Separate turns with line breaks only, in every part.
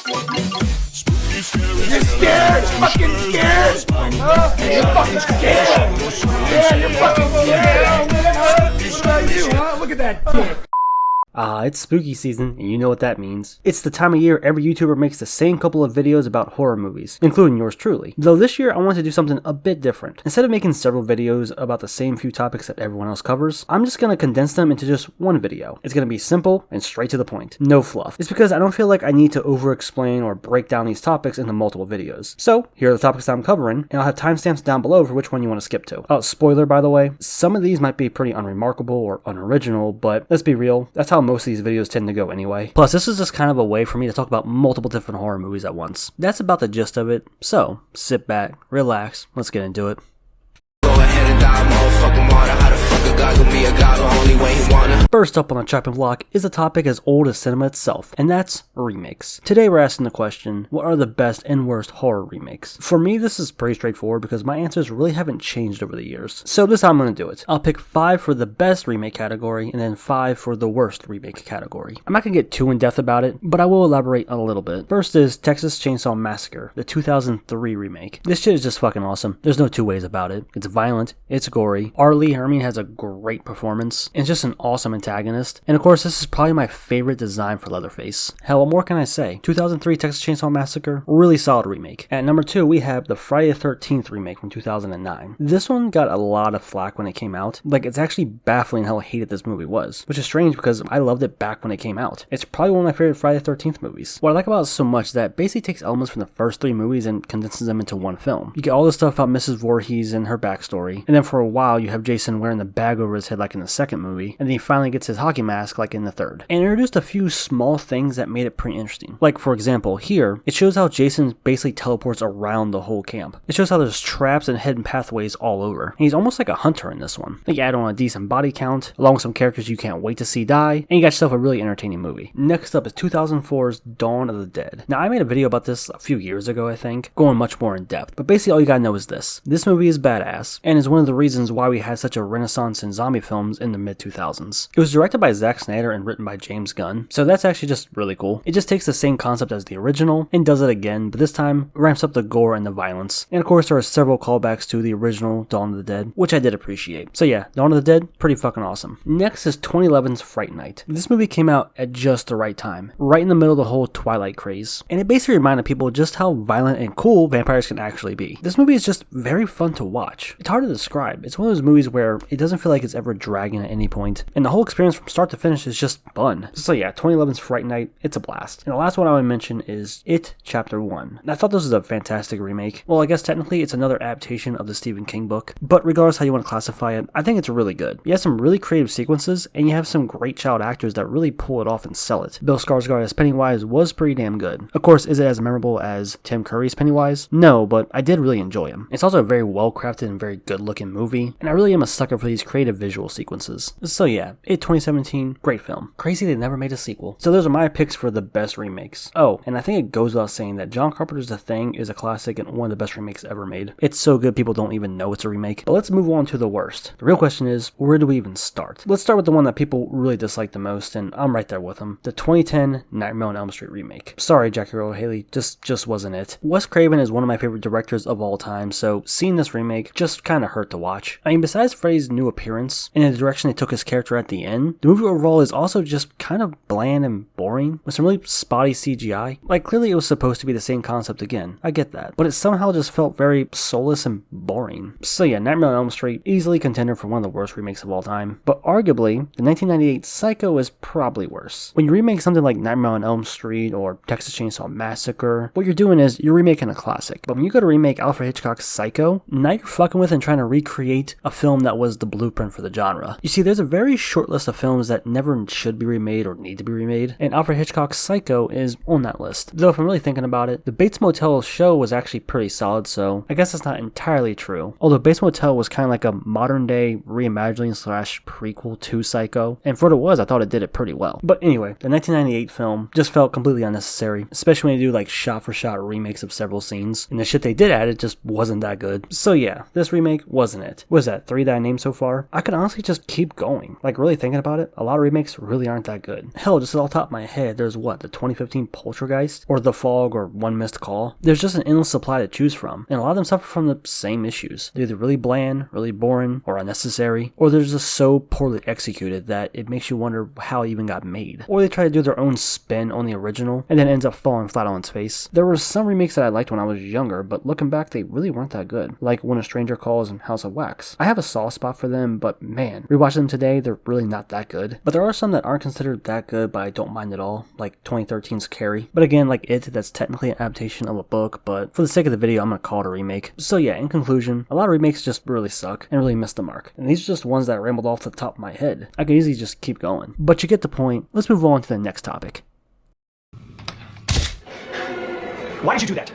You're scared? You're fucking scared? Huh? You're fucking scared? Yeah, you're fucking scared. What about you, huh? Look at that dick.
It's spooky season, and you know what that means. It's the time of year every YouTuber makes the same couple of videos about horror movies, including yours truly. Though this year I wanted to do something a bit different. Instead of making several videos about the same few topics that everyone else covers, I'm just gonna condense them into just one video. It's gonna be simple and straight to the point. No fluff. It's because I don't feel like I need to over-explain or break down these topics into multiple videos. So, here are the topics that I'm covering, and I'll have timestamps down below for which one you want to skip to. Oh, spoiler by the way, some of these might be pretty unremarkable or unoriginal, but let's be real, that's how most of these videos tend to go anyway. Plus, this is just kind of a way for me to talk about multiple different horror movies at once. That's about the gist of it, so sit back, relax, let's get into it. First up on the chopping block is a topic as old as cinema itself, and that's remakes. Today we're asking the question, what are the best and worst horror remakes? For me, this is pretty straightforward because my answers really haven't changed over the years. So this is how I'm going to do it. I'll pick 5 for the best remake category, and then 5 for the worst remake category. I'm not going to get too in-depth about it, but I will elaborate a little bit. First is Texas Chainsaw Massacre, the 2003 remake. This shit is just fucking awesome. There's no two ways about it. It's violent, it's gory. R. Lee Hermine has a great performance, and just an awesome antagonist. And of course, this is probably my favorite design for Leatherface. Hell, what more can I say? 2003 Texas Chainsaw Massacre, really solid remake. At number 2, we have the Friday the 13th remake from 2009. This one got a lot of flack when it came out. Like, it's actually baffling how hated this movie was, which is strange because I loved it back when it came out. It's probably one of my favorite Friday the 13th movies. What I like about it so much is that it basically takes elements from the first 3 movies and condenses them into one film. You get all this stuff about Mrs. Voorhees and her backstory, and then for a while you have Jason wearing the bag over his head like in the second movie, and then he finally gets his hockey mask like in the third. And it introduced a few small things that made it pretty interesting. Like, for example, here, it shows how Jason basically teleports around the whole camp. It shows how there's traps and hidden pathways all over. And he's almost like a hunter in this one. You add on a decent body count, along with some characters you can't wait to see die, and you got yourself a really entertaining movie. Next up is 2004's Dawn of the Dead. Now, I made a video about this a few years ago, I think, going much more in depth, but basically all you gotta know is this. This movie is badass, and is one of the reasons why we had such a renaissance in zombie films in the mid-2000s. It was directed by Zack Snyder and written by James Gunn, so that's actually just really cool. It just takes the same concept as the original and does it again, but this time ramps up the gore and the violence. And of course there are several callbacks to the original Dawn of the Dead, which I did appreciate. So yeah, Dawn of the Dead, pretty fucking awesome. Next is 2011's Fright Night. This movie came out at just the right time, right in the middle of the whole Twilight craze, and it basically reminded people just how violent and cool vampires can actually be. This movie is just very fun to watch. It's hard to describe. It's one of those movies where it doesn't feel like it's ever dragging at any point, and the whole experience from start to finish is just fun. So yeah, 2011's Fright Night, it's a blast. And the last one I would mention is It Chapter 1. I thought this was a fantastic remake. Well, I guess technically it's another adaptation of the Stephen King book, but regardless how you want to classify it, I think it's really good. You have some really creative sequences, and you have some great child actors that really pull it off and sell it. Bill Skarsgård as Pennywise was pretty damn good. Of course, is it as memorable as Tim Curry's Pennywise? No, but I did really enjoy him. It's also a very well crafted and very good looking movie, and I really am a sucker for these creative visual sequences. So yeah, It 2017, great film. Crazy they never made a sequel. So those are my picks for the best remakes. Oh, and I think it goes without saying that John Carpenter's The Thing is a classic and one of the best remakes ever made. It's so good people don't even know it's a remake. But let's move on to the worst. The real question is, where do we even start? Let's start with the one that people really dislike the most, and I'm right there with them. The 2010 Nightmare on Elm Street remake. Sorry, Jackie Earle Haley, just wasn't it. Wes Craven is one of my favorite directors of all time, so seeing this remake just kind of hurt to watch. I mean, besides Freddy's new appearance and the direction they took his character at the end, the movie overall is also just kind of bland and boring, with some really spotty CGI. Like, clearly it was supposed to be the same concept again, I get that, but it somehow just felt very soulless and boring. So yeah, Nightmare on Elm Street, easily contender for one of the worst remakes of all time, but arguably, the 1998 Psycho is probably worse. When you remake something like Nightmare on Elm Street or Texas Chainsaw Massacre, what you're doing is you're remaking a classic, but when you go to remake Alfred Hitchcock's Psycho, now you're fucking with and trying to recreate a film that was the blueprint for the genre. You see, there's a very short list of films that never should be remade or need to be remade, and Alfred Hitchcock's Psycho is on that list. Though if I'm really thinking about it, the Bates Motel show was actually pretty solid, so I guess that's not entirely true. Although Bates Motel was kind of like a modern day reimagining slash prequel to Psycho, and for what it was, I thought it did it pretty well. But anyway, the 1998 film just felt completely unnecessary, especially when you do like shot for shot remakes of several scenes, and the shit they did add it just wasn't that good. So yeah, this remake wasn't it. What was that, 3 that I named so far? I could honestly just keep going. Like, really thinking about it, a lot of remakes really aren't that good. Hell, just off the top of my head, there's what, the 2015 Poltergeist, or The Fog, or One Missed Call? There's just an endless supply to choose from, and a lot of them suffer from the same issues. They're either really bland, really boring, or unnecessary, or they're just so poorly executed that it makes you wonder how it even got made. Or they try to do their own spin on the original, and then ends up falling flat on its face. There were some remakes that I liked when I was younger, but looking back, they really weren't that good. Like When a Stranger Calls and House of Wax. I have a soft spot for them, but man, rewatching them today, they're really not that good. But there are some that aren't considered that good, but I don't mind at all, like 2013's Carrie. But again, like It, that's technically an adaptation of a book, but for the sake of the video, I'm gonna call it a remake. So yeah, in conclusion, a lot of remakes just really suck and really miss the mark. And these are just ones that I rambled off the top of my head. I could easily just keep going. But you get the point. Let's move on to the next topic.
Why did you do that?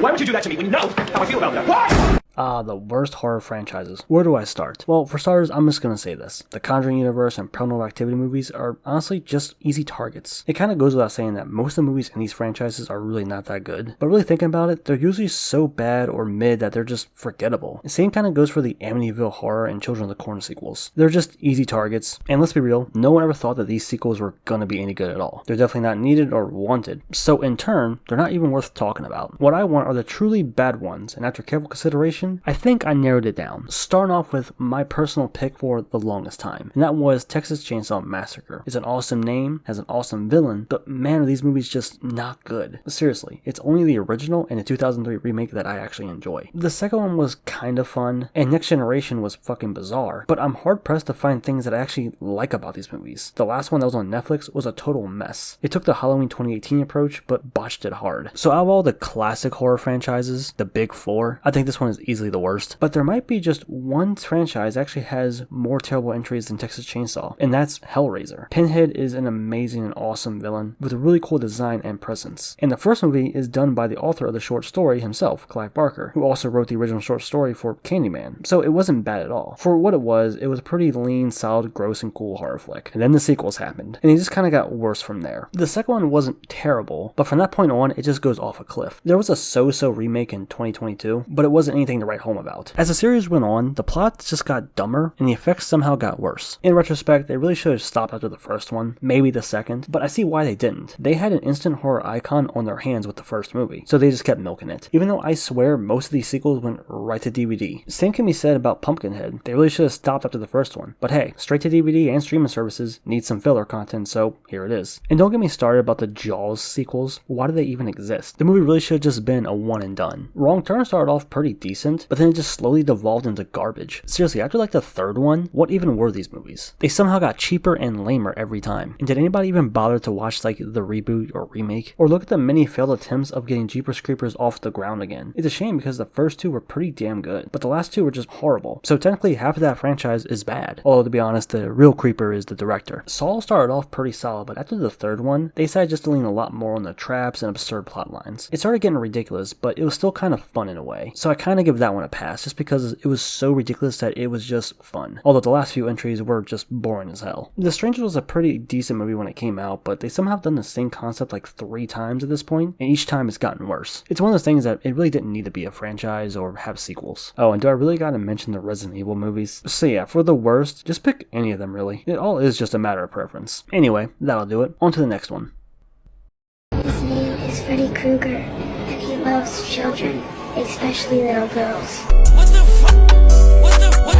Why would you do that to me when you know how I feel about that? Why?
The worst horror franchises. Where do I start? Well, for starters, I'm just gonna say this. The Conjuring universe and Paranormal Activity movies are honestly just easy targets. It kind of goes without saying that most of the movies in these franchises are really not that good. But really thinking about it, they're usually so bad or mid that they're just forgettable. The same kind of goes for the Amityville Horror and Children of the Corn sequels. They're just easy targets. And let's be real, no one ever thought that these sequels were gonna be any good at all. They're definitely not needed or wanted. So in turn, they're not even worth talking about. What I want are the truly bad ones, and after careful consideration, I think I narrowed it down, starting off with my personal pick for the longest time, and that was Texas Chainsaw Massacre. It's an awesome name, has an awesome villain, but man, are these movies just not good. Seriously, it's only the original and the 2003 remake that I actually enjoy. The second one was kind of fun, and Next Generation was fucking bizarre, but I'm hard pressed to find things that I actually like about these movies. The last one that was on Netflix was a total mess. It took the Halloween 2018 approach, but botched it hard. So out of all the classic horror franchises, the big four, I think this one is easily the worst. But there might be just one franchise that actually has more terrible entries than Texas Chainsaw, and that's Hellraiser. Pinhead is an amazing and awesome villain with a really cool design and presence. And the first movie is done by the author of the short story himself, Clive Barker, who also wrote the original short story for Candyman. So it wasn't bad at all. For what it was a pretty lean, solid, gross, and cool horror flick. And then the sequels happened, and it just kind of got worse from there. The second one wasn't terrible, but from that point on, it just goes off a cliff. There was a so-so remake in 2022, but it wasn't anything to write home about. As the series went on, the plot just got dumber, and the effects somehow got worse. In retrospect, they really should have stopped after the first one, maybe the second, but I see why they didn't. They had an instant horror icon on their hands with the first movie, so they just kept milking it. Even though I swear most of these sequels went right to DVD. Same can be said about Pumpkinhead. They really should have stopped after the first one. But hey, straight to DVD and streaming services need some filler content, so here it is. And don't get me started about the Jaws sequels. Why do they even exist? The movie really should have just been a one and done. Wrong Turn started off pretty decent, but then it just slowly devolved into garbage. Seriously, after like the third one, what even were these movies? They somehow got cheaper and lamer every time. And did anybody even bother to watch like the reboot or remake? Or look at the many failed attempts of getting Jeepers Creepers off the ground again? It's a shame because the first two were pretty damn good, but the last two were just horrible. So technically half of that franchise is bad. Although to be honest, the real creeper is the director. Saw started off pretty solid, but after the third one, they decided just to lean a lot more on the traps and absurd plot lines. It started getting ridiculous, but it was still kind of fun in a way. So I kind of give that one a pass, just because it was so ridiculous that it was just fun. Although the last few entries were just boring as hell. The Strangers was a pretty decent movie when it came out, but they somehow done the same concept like 3 times at this point, and each time it's gotten worse. It's one of those things that it really didn't need to be a franchise or have sequels. Oh, and do I really gotta mention the Resident Evil movies? So yeah, for the worst, just pick any of them really. It all is just a matter of preference. Anyway, that'll do it. On to the next one.
His name is Freddy Krueger, and he loves children, especially little girls.
What the fuck? What the fuck?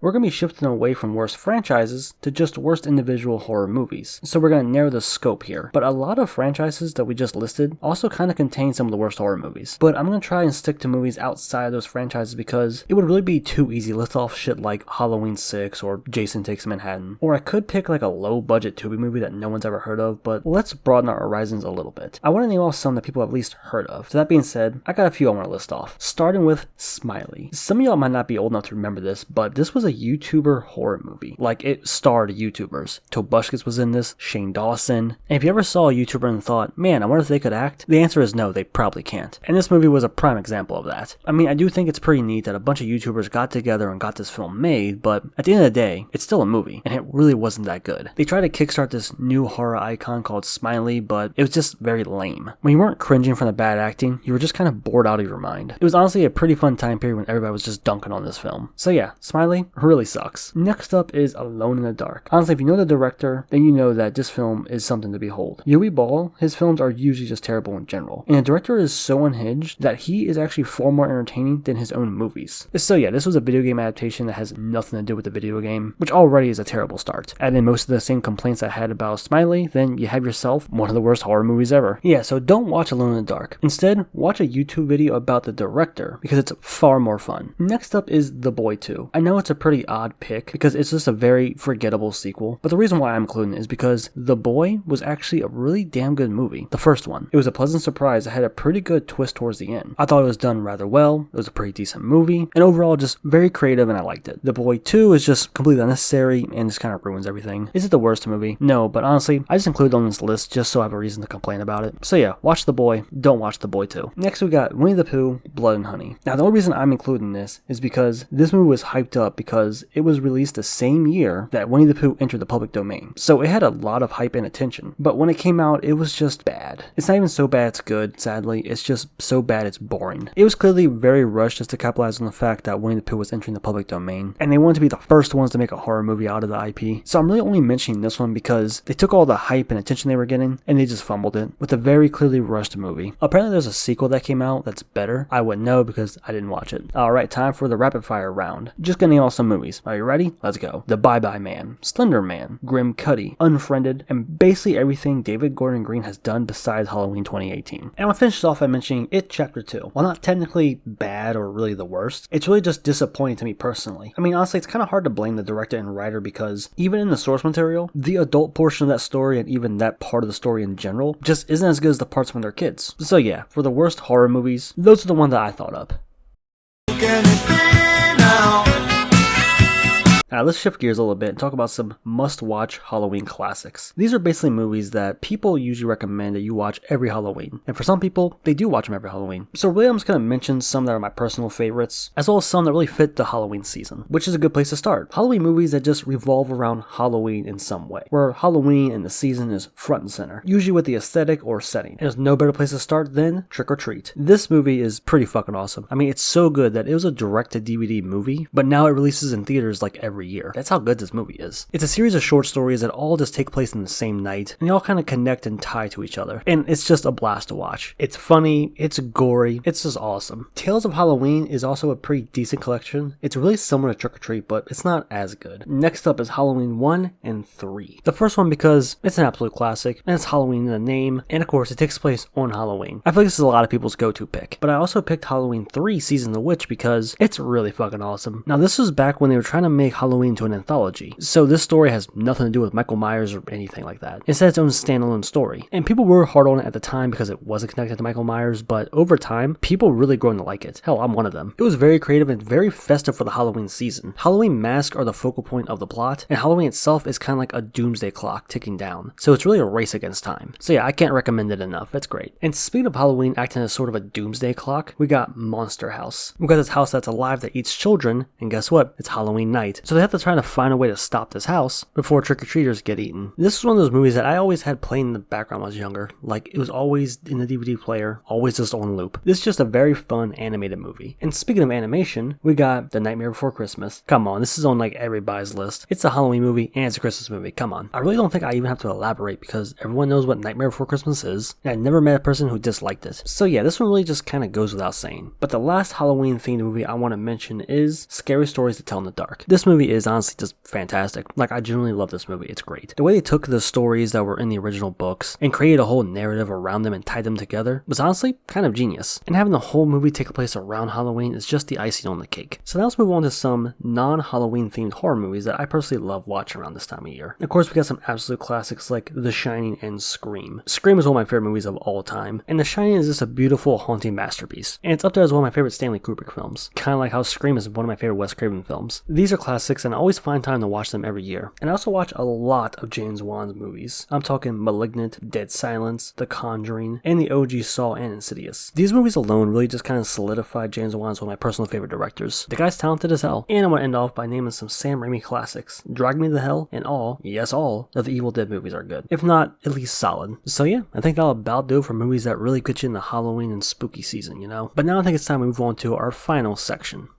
We're going to be shifting away from worst franchises to just worst individual horror movies. So we're going to narrow the scope here. But a lot of franchises that we just listed also kind of contain some of the worst horror movies. But I'm going to try and stick to movies outside of those franchises because it would really be too easy to list off shit like Halloween 6 or Jason Takes Manhattan. Or I could pick like a low budget Tubi movie that no one's ever heard of, but let's broaden our horizons a little bit. I want to name off some that people have at least heard of. So that being said, I got a few I want to list off. Starting with Smiley. Some of y'all might not be old enough to remember this, but this was a a YouTuber horror movie. Like, it starred YouTubers. Tobushkis was in this, Shane Dawson. And if you ever saw a YouTuber and thought, man, I wonder if they could act, the answer is no, they probably can't. And this movie was a prime example of that. I mean, I do think it's pretty neat that a bunch of YouTubers got together and got this film made, but at the end of the day, it's still a movie, and it really wasn't that good. They tried to kickstart this new horror icon called Smiley, but it was just very lame. When you weren't cringing from the bad acting, you were just kind of bored out of your mind. It was honestly a pretty fun time period when everybody was just dunking on this film. So yeah, Smiley really sucks. Next up is Alone in the Dark. Honestly, if you know the director, then you know that this film is something to behold. Yui Ball, his films are usually just terrible in general, and the director is so unhinged that he is actually far more entertaining than his own movies. So yeah, this was a video game adaptation that has nothing to do with the video game, which already is a terrible start. Add in most of the same complaints I had about Smiley, then you have yourself one of the worst horror movies ever. Yeah, so don't watch Alone in the Dark. Instead, watch a YouTube video about the director, because it's far more fun. Next up is The Boy 2. I know it's a pretty odd pick, because it's just a very forgettable sequel, but the reason why I'm including it is because The Boy was actually a really damn good movie. The first one. It was a pleasant surprise that had a pretty good twist towards the end. I thought it was done rather well, it was a pretty decent movie, and overall just very creative and I liked it. The Boy 2 is just completely unnecessary and just kind of ruins everything. Is it the worst movie? No, but honestly, I just included it on this list just so I have a reason to complain about it. So yeah, watch The Boy, don't watch The Boy 2. Next we got Winnie the Pooh, Blood and Honey. Now the only reason I'm including this is because this movie was hyped up because it was released the same year that Winnie the Pooh entered the public domain. So it had a lot of hype and attention, but when it came out, it was just bad. It's not even so bad it's good, sadly, it's just so bad it's boring. It was clearly very rushed just to capitalize on the fact that Winnie the Pooh was entering the public domain, and they wanted to be the first ones to make a horror movie out of the IP. So I'm really only mentioning this one because they took all the hype and attention they were getting, and they just fumbled it with a very clearly rushed movie. Apparently there's a sequel that came out that's better. I wouldn't know because I didn't watch it. Alright, time for the rapid fire round. Just gonna name off some movies. Are you ready? Let's go. The Bye Bye Man, Slender Man, Grim Cuddy, Unfriended, and basically everything David Gordon Green has done besides Halloween 2018. And I'm gonna finish this off by mentioning It Chapter 2. While not technically bad or really the worst, it's really just disappointing to me personally. I mean, honestly, it's kind of hard to blame the director and writer because even in the source material, the adult portion of that story and even that part of the story in general just isn't as good as the parts when they're kids. So yeah, for the worst horror movies, those are the ones that I thought up. Now let's shift gears a little bit and talk about some must-watch Halloween classics. These are basically movies that people usually recommend that you watch every Halloween. And for some people, they do watch them every Halloween. So really I'm just going to mention some that are my personal favorites, as well as some that really fit the Halloween season, which is a good place to start. Halloween movies that just revolve around Halloween in some way, where Halloween and the season is front and center, usually with the aesthetic or setting. And there's no better place to start than Trick or Treat. This movie is pretty fucking awesome. I mean, it's so good that it was a direct-to-DVD movie, but now it releases in theaters like every year. That's how good this movie is. It's a series of short stories that all just take place in the same night, and they all kind of connect and tie to each other. And it's just a blast to watch. It's funny, it's gory, it's just awesome. Tales of Halloween is also a pretty decent collection. It's really similar to Trick or Treat, but it's not as good. Next up is Halloween 1 and 3. The first one because it's an absolute classic, and it's Halloween in the name, and of course it takes place on Halloween. I feel like this is a lot of people's go-to pick, but I also picked Halloween 3 Season of the Witch because it's really fucking awesome. Now this was back when they were trying to make Halloween to an anthology, so this story has nothing to do with Michael Myers or anything like that. It's its own standalone story, and people were hard on it at the time because it wasn't connected to Michael Myers, but over time, people really grown to like it. Hell, I'm one of them. It was very creative and very festive for the Halloween season. Halloween masks are the focal point of the plot, and Halloween itself is kind of like a doomsday clock ticking down, so it's really a race against time. So yeah, I can't recommend it enough. It's great. And speaking of Halloween acting as sort of a doomsday clock, we got Monster House. We got this house that's alive that eats children, and guess what? It's Halloween night, so they have to try to find a way to stop this house before trick-or-treaters get eaten. This is one of those movies that I always had playing in the background when I was younger. Like, it was always in the DVD player, always just on loop. This is just a very fun animated movie. And speaking of animation, we got The Nightmare Before Christmas. Come on, this is on like everybody's list. It's a Halloween movie and it's a Christmas movie. Come on. I really don't think I even have to elaborate because everyone knows what Nightmare Before Christmas is, and I never met a person who disliked it. So yeah, this one really just kind of goes without saying. But the last Halloween themed movie I want to mention is Scary Stories to Tell in the Dark. This movie is honestly just fantastic. Like, I genuinely love this movie. It's great. The way they took the stories that were in the original books and created a whole narrative around them and tied them together was honestly kind of genius. And having the whole movie take place around Halloween is just the icing on the cake. So now let's move on to some non-Halloween themed horror movies that I personally love watching around this time of year. And of course, we got some absolute classics like The Shining and Scream. Scream is one of my favorite movies of all time, and The Shining is just a beautiful, haunting masterpiece. And it's up there as one of my favorite Stanley Kubrick films, kind of like how Scream is one of my favorite Wes Craven films. These are classics classics and I always find time to watch them every year. And I also watch a lot of James Wan's movies. I'm talking Malignant, Dead Silence, The Conjuring, and the OG Saw and Insidious. These movies alone really just kind of solidified James Wan as one of my personal favorite directors. The guy's talented as hell. And I'm going to end off by naming some Sam Raimi classics. Drag Me to Hell and all, yes all, of the Evil Dead movies are good. If not, at least solid. So yeah, I think that'll about do it for movies that really get you in the Halloween and spooky season, you know? But now I think it's time we move on to our final section.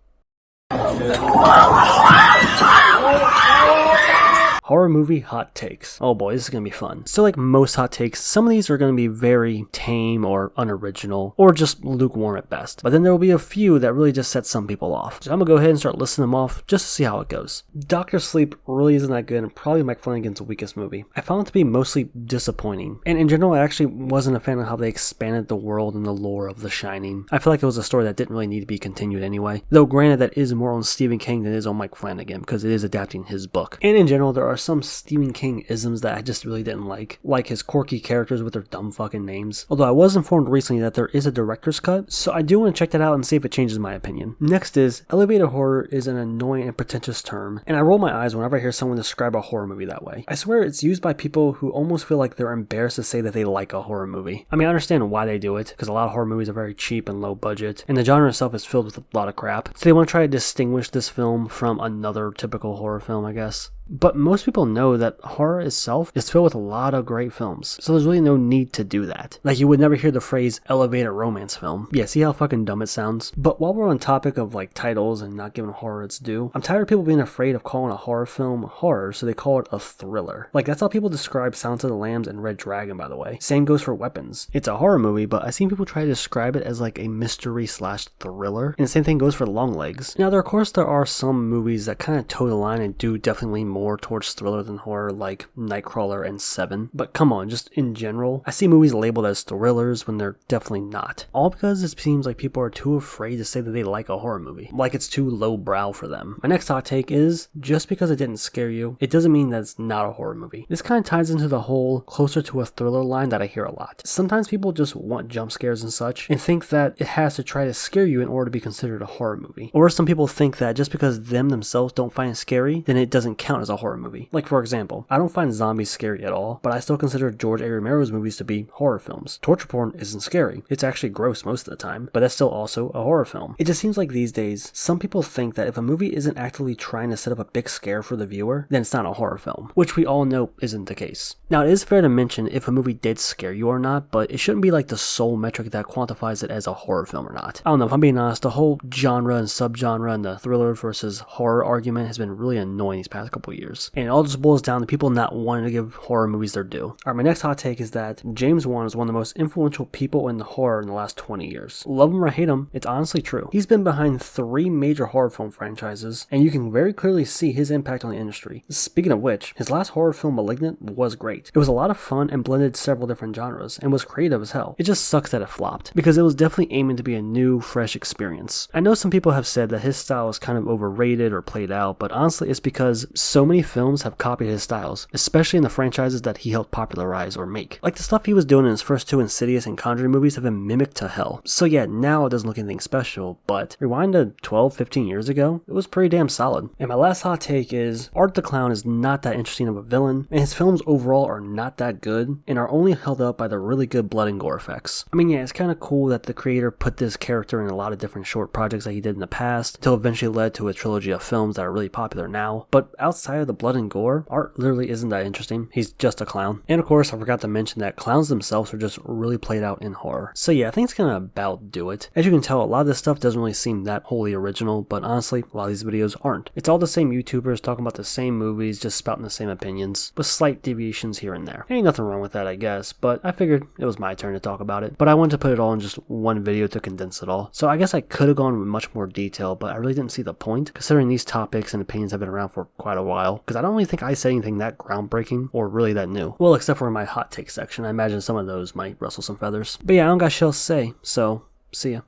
Horror movie hot takes. Oh boy, this is gonna be fun. So like most hot takes, some of these are gonna be very tame or unoriginal, or just lukewarm at best. But then there will be a few that really just set some people off. So I'm gonna go ahead and start listing them off just to see how it goes. Dr. Sleep really isn't that good and probably Mike Flanagan's weakest movie. I found it to be mostly disappointing. And in general, I actually wasn't a fan of how they expanded the world and the lore of The Shining. I feel like it was a story that didn't really need to be continued anyway. Though granted, that is more on Stephen King than it is on Mike Flanagan because it is adapting his book. And in general, there are some Stephen King isms that I just really didn't like his quirky characters with their dumb fucking names. Although I was informed recently that there is a director's cut, so I do want to check that out and see if it changes my opinion. Next is, elevated horror is an annoying and pretentious term, and I roll my eyes whenever I hear someone describe a horror movie that way. I swear it's used by people who almost feel like they're embarrassed to say that they like a horror movie. I mean, I understand why they do it, because a lot of horror movies are very cheap and low budget, and the genre itself is filled with a lot of crap, so they want to try to distinguish this film from another typical horror film, I guess. But most people know that horror itself is filled with a lot of great films, so there's really no need to do that. Like, you would never hear the phrase elevated romance film. Yeah, see how fucking dumb it sounds? But while we're on topic of like titles and not giving horror its due, I'm tired of people being afraid of calling a horror film horror, so they call it a thriller. Like, that's how people describe Silence of the Lambs and Red Dragon, by the way. Same goes for Weapons. It's a horror movie, but I've seen people try to describe it as like a mystery slash thriller, and the same thing goes for Longlegs. Now, of course, there are some movies that kind of toe the line and do definitely more towards thriller than horror, like Nightcrawler and Seven. But come on, just in general, I see movies labeled as thrillers when they're definitely not. All because it seems like people are too afraid to say that they like a horror movie, like it's too lowbrow for them. My next hot take is, just because it didn't scare you, it doesn't mean that it's not a horror movie. This kind of ties into the whole closer to a thriller line that I hear a lot. Sometimes people just want jump scares and such, and think that it has to try to scare you in order to be considered a horror movie. Or some people think that just because them themselves don't find it scary, then it doesn't count as a horror movie. Like, for example, I don't find zombies scary at all, but I still consider George A. Romero's movies to be horror films. Torture porn isn't scary. It's actually gross most of the time, but that's still also a horror film. It just seems like these days, some people think that if a movie isn't actively trying to set up a big scare for the viewer, then it's not a horror film, which we all know isn't the case. Now, it is fair to mention if a movie did scare you or not, but it shouldn't be like the sole metric that quantifies it as a horror film or not. I don't know, if I'm being honest, the whole genre and subgenre and the thriller versus horror argument has been really annoying these past couple years, and it all just boils down to people not wanting to give horror movies their due. Alright, my next hot take is that James Wan is one of the most influential people in the horror in the last 20 years. Love him or hate him, it's honestly true. He's been behind 3 major horror film franchises, and you can very clearly see his impact on the industry. Speaking of which, his last horror film, Malignant, was great. It was a lot of fun and blended several different genres, and was creative as hell. It just sucks that it flopped, because it was definitely aiming to be a new, fresh experience. I know some people have said that his style is kind of overrated or played out, but honestly it's because so many films have copied his styles, especially in the franchises that he helped popularize or make. Like the stuff he was doing in his first 2 Insidious and Conjuring movies have been mimicked to hell. So yeah, now it doesn't look anything special, but rewind to 12-15 years ago, it was pretty damn solid. And my last hot take is, Art the Clown is not that interesting of a villain, and his films overall are not that good, and are only held up by the really good blood and gore effects. I mean, yeah, it's kind of cool that the creator put this character in a lot of different short projects that he did in the past, until eventually led to a trilogy of films that are really popular now, but outside of the blood and gore, Art literally isn't that interesting. He's just a clown. And of course, I forgot to mention that clowns themselves are just really played out in horror. So yeah, I think it's gonna about do it. As you can tell, a lot of this stuff doesn't really seem that wholly original, but honestly, a lot of these videos aren't. It's all the same YouTubers talking about the same movies, just spouting the same opinions, with slight deviations here and there. Ain't nothing wrong with that, I guess, but I figured it was my turn to talk about it. But I wanted to put it all in just one video to condense it all. So I guess I could have gone with much more detail, but I really didn't see the point, considering these topics and opinions have been around for quite a while, because I don't really think I said anything that groundbreaking or really that new. Well, except for in my hot take section. I imagine some of those might rustle some feathers. But yeah, I don't got shit else to say, so see ya.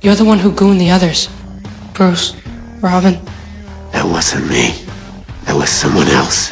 You're the one who gooned the others. Bruce, Robin.
That wasn't me. That was someone else.